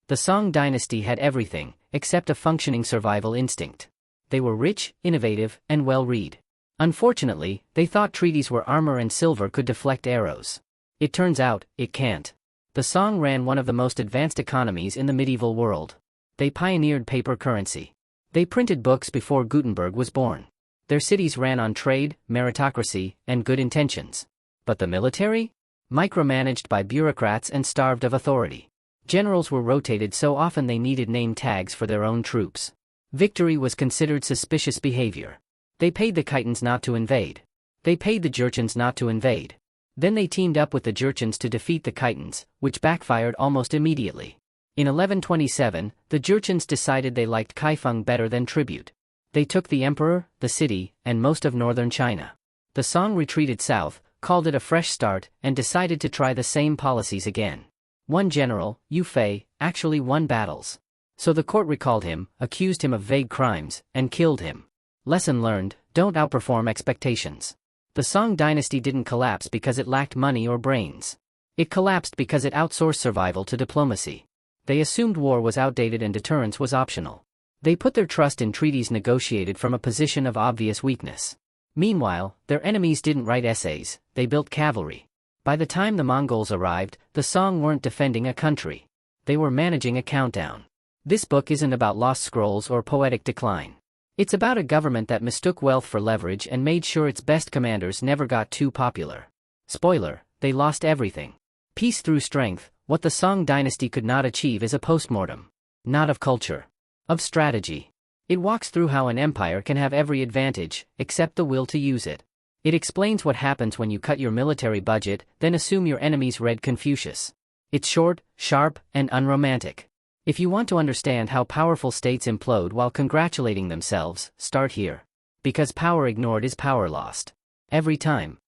The Song dynasty had everything, except a functioning survival instinct. They were rich, innovative, and well-read. Unfortunately, they thought treaties where armor and silver could deflect arrows. It turns out, it can't. The Song ran one of the most advanced economies in the medieval world. They pioneered paper currency. They printed books before Gutenberg was born. Their cities ran on trade, meritocracy, and good intentions. But the military? Micromanaged by bureaucrats and starved of authority. Generals were rotated so often they needed name tags for their own troops. Victory was considered suspicious behavior. They paid the Chitons not to invade. They paid the Jurchens not to invade. Then they teamed up with the Jurchens to defeat the Chitons, which backfired almost immediately. In 1127, the Jurchens decided they liked Kaifeng better than tribute. They took the emperor, the city, and most of northern China. The Song retreated south, called it a fresh start, and decided to try the same policies again. One general, Yu Fei, actually won battles. So the court recalled him, accused him of vague crimes, and killed him. Lesson learned: don't outperform expectations. The Song dynasty didn't collapse because it lacked money or brains. It collapsed because it outsourced survival to diplomacy. They assumed war was outdated and deterrence was optional. They put their trust in treaties negotiated from a position of obvious weakness. Meanwhile, their enemies didn't write essays, they built cavalry. By the time the Mongols arrived, the Song weren't defending a country. They were managing a countdown. This book isn't about lost scrolls or poetic decline. It's about a government that mistook wealth for leverage and made sure its best commanders never got too popular. Spoiler, they lost everything. Peace through strength. What the Song dynasty could not achieve is a postmortem. Not of culture. Of strategy. It walks through how an empire can have every advantage, except the will to use it. It explains what happens when you cut your military budget, then assume your enemies read Confucius. It's short, sharp, and unromantic. If you want to understand how powerful states implode while congratulating themselves, start here. Because power ignored is power lost. Every time.